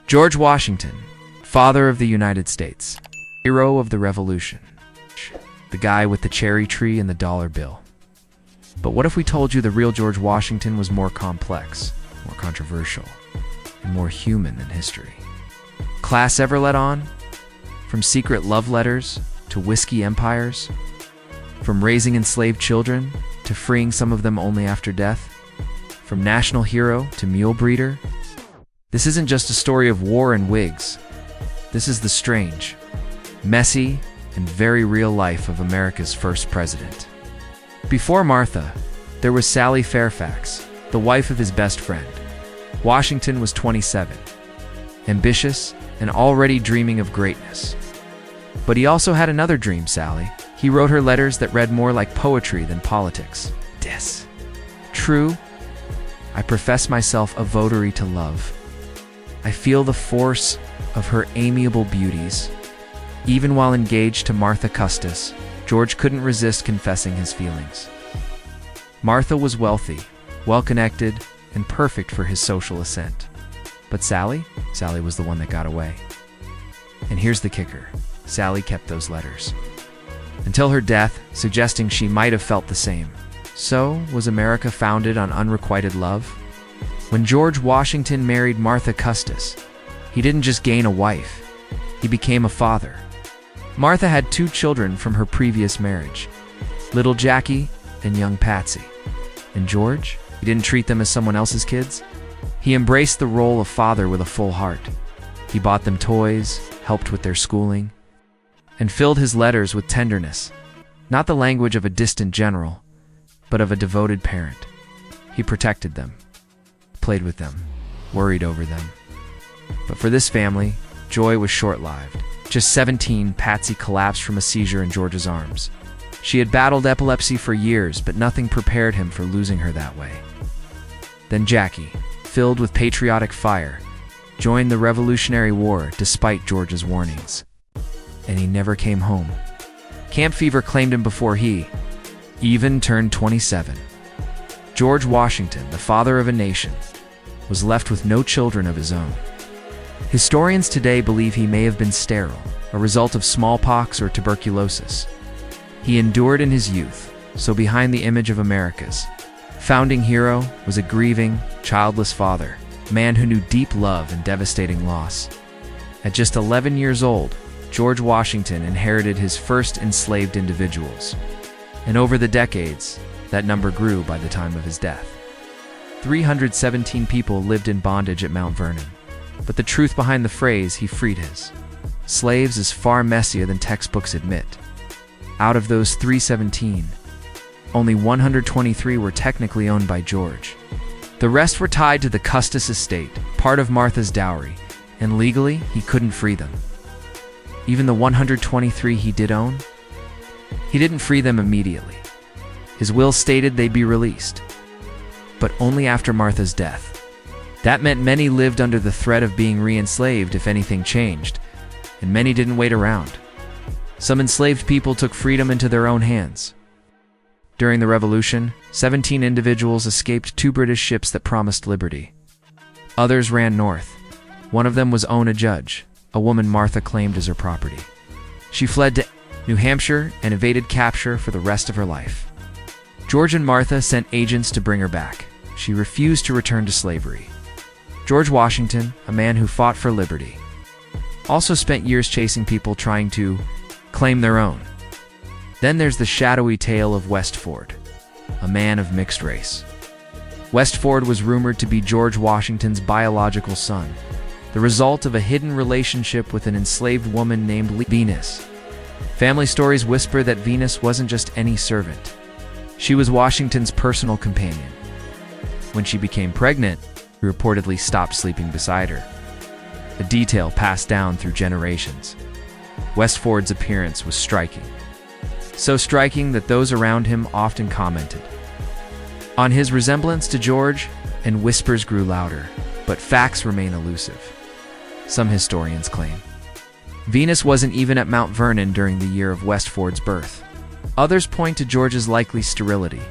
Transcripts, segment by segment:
George Washington, father of the United States, hero of the Revolution, the guy with the cherry tree and the dollar bill. But what if we told you the real George Washington was more complex, more controversial, and more human than history? Class ever let on? From secret love letters to whiskey empires? From raising enslaved children to freeing some of them only after death? From national hero to mule breeder? This isn't just a story of war and wigs. This is the strange, messy, and very real life of America's first president. Before Martha, there was Sally Fairfax, the wife of his best friend. Washington was 27, ambitious and already dreaming of greatness. But he also had another dream, Sally. He wrote her letters that read more like poetry than politics. True, I profess myself a votary to love. I feel the force of her amiable beauties. Even while engaged to Martha Custis, George couldn't resist confessing his feelings. Martha was wealthy, well-connected, and perfect for his social ascent. But Sally was the one that got away. And here's the kicker. Sally kept those letters until her death, suggesting she might have felt the same. So, was America founded on unrequited love? When George Washington married Martha Custis, he didn't just gain a wife, he became a father. Martha had 2 children from her previous marriage, little Jackie and young Patsy. And George, he didn't treat them as someone else's kids. He embraced the role of father with a full heart. He bought them toys, helped with their schooling, and filled his letters with tenderness, not the language of a distant general, but of a devoted parent. He protected them, played with them, worried over them. But for this family, joy was short-lived. Just 17, Patsy collapsed from a seizure in George's arms. She had battled epilepsy for years, but nothing prepared him for losing her that way. Then Jackie, filled with patriotic fire, joined the Revolutionary War despite George's warnings. And he never came home. Camp fever claimed him before he even turned 27. George Washington, the father of a nation, was left with no children of his own. Historians today believe he may have been sterile, a result of smallpox or tuberculosis. He endured in his youth, so behind the image of America's founding hero was a grieving, childless father, a man who knew deep love and devastating loss. At just 11 years old, George Washington inherited his first enslaved individuals. And over the decades, that number grew by the time of his death. 317 people lived in bondage at Mount Vernon. But the truth behind the phrase, "he freed his slaves," is far messier than textbooks admit. Out of those 317, only 123 were technically owned by George. The rest were tied to the Custis estate, part of Martha's dowry, and legally, he couldn't free them. Even the 123 he did own, he didn't free them immediately. His will stated they'd be released, but only after Martha's death. That meant many lived under the threat of being re-enslaved if anything changed, and many didn't wait around. Some enslaved people took freedom into their own hands. During the Revolution, 17 individuals escaped 2 British ships that promised liberty. Others ran north. One of them was Ona Judge, a woman Martha claimed as her property. She fled to New Hampshire and evaded capture for the rest of her life. George and Martha sent agents to bring her back. She refused to return to slavery. George Washington, a man who fought for liberty, also spent years chasing people trying to claim their own. Then there's the shadowy tale of Westford, a man of mixed race. Westford was rumored to be George Washington's biological son, the result of a hidden relationship with an enslaved woman named Venus. Family stories whisper that Venus wasn't just any servant. She was Washington's personal companion. When she became pregnant, he reportedly stopped sleeping beside her, a detail passed down through generations. Westford's appearance was striking. So striking that those around him often commented on his resemblance to George, and whispers grew louder, but facts remain elusive. Some historians claim Venus wasn't even at Mount Vernon during the year of Westford's birth. Others point to George's likely sterility,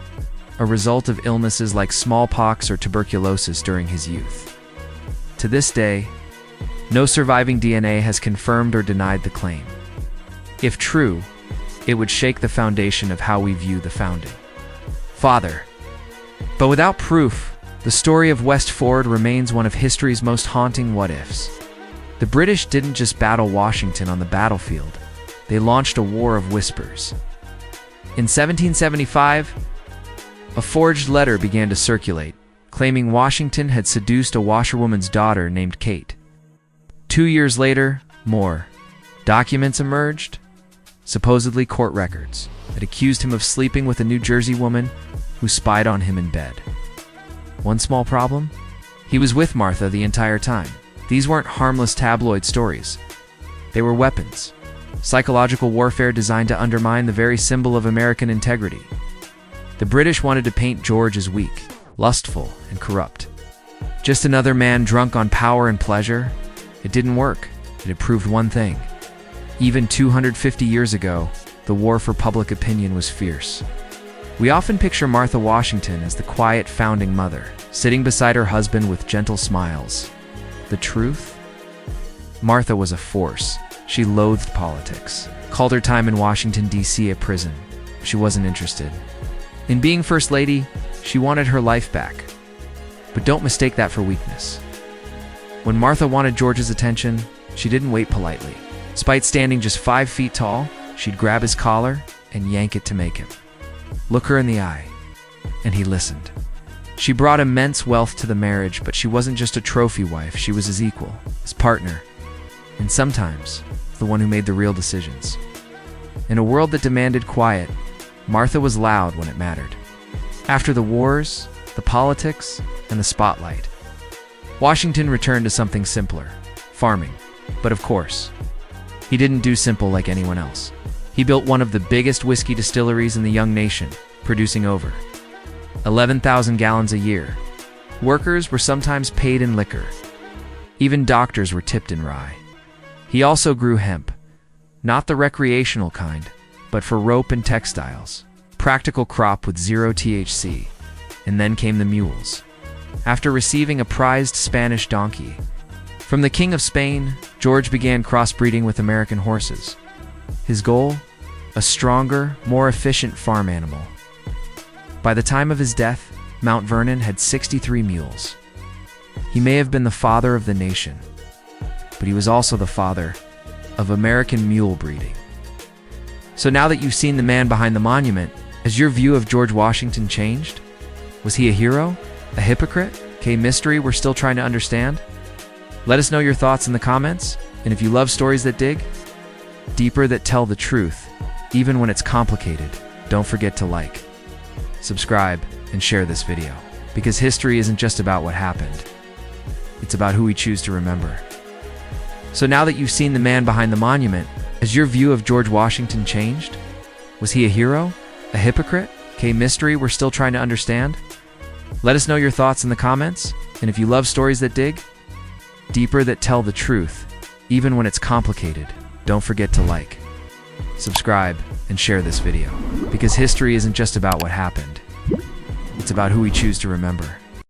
a result of illnesses like smallpox or tuberculosis during his youth. To this day, No surviving DNA has confirmed or denied the claim. If true, it would shake the foundation of how we view the founding father. But without proof, the story of West Ford remains one of history's most haunting what-ifs. The British didn't just battle Washington on the battlefield, they launched a war of whispers. In 1775, a forged letter began to circulate, claiming Washington had seduced a washerwoman's daughter named Kate. 2 years later, more documents emerged, supposedly court records, that accused him of sleeping with a New Jersey woman who spied on him in bed. One small problem? He was with Martha the entire time. These weren't harmless tabloid stories. They were weapons. Psychological warfare designed to undermine the very symbol of American integrity. The British wanted to paint George as weak, lustful, and corrupt. Just another man drunk on power and pleasure? It didn't work. It had proved one thing. Even 250 years ago, the war for public opinion was fierce. We often picture Martha Washington as the quiet founding mother, sitting beside her husband with gentle smiles. The truth? Martha was a force. She loathed politics, called her time in Washington, D.C. a prison. She wasn't interested. In being First Lady, she wanted her life back. But don't mistake that for weakness. When Martha wanted George's attention, she didn't wait politely. Despite standing just 5 feet tall, she'd grab his collar and yank it to make him look her in the eye. And he listened. She brought immense wealth to the marriage, but she wasn't just a trophy wife, she was his equal, his partner, and sometimes the one who made the real decisions. In a world that demanded quiet, Martha was loud when it mattered. After the wars, the politics, and the spotlight, Washington returned to something simpler, farming. But of course, he didn't do simple like anyone else. He built one of the biggest whiskey distilleries in the young nation, producing over 11,000 gallons a year. Workers were sometimes paid in liquor. Even doctors were tipped in rye. He also grew hemp, not the recreational kind, but for rope and textiles. Practical crop with 0 THC. And then came the mules. After receiving a prized Spanish donkey from the King of Spain, George began crossbreeding with American horses. His goal? A stronger, more efficient farm animal. By the time of his death, Mount Vernon had 63 mules. He may have been the father of the nation, but he was also the father of American mule breeding. So now that you've seen the man behind the monument, has your view of George Washington changed? Was he a hero? A hypocrite? A mystery we're still trying to understand? Let us know your thoughts in the comments, and if you love stories that dig deeper, that tell the truth, even when it's complicated, don't forget to like, subscribe, and share this video. Because history isn't just about what happened. It's about who we choose to remember. So now that you've seen the man behind the monument, has your view of George Washington changed? Was he a hero? A hypocrite? A mystery we're still trying to understand? Let us know your thoughts in the comments, and if you love stories that dig deeper, that tell the truth, even when it's complicated, don't forget to like, subscribe, and share this video. Because history isn't just about what happened. It's about who we choose to remember.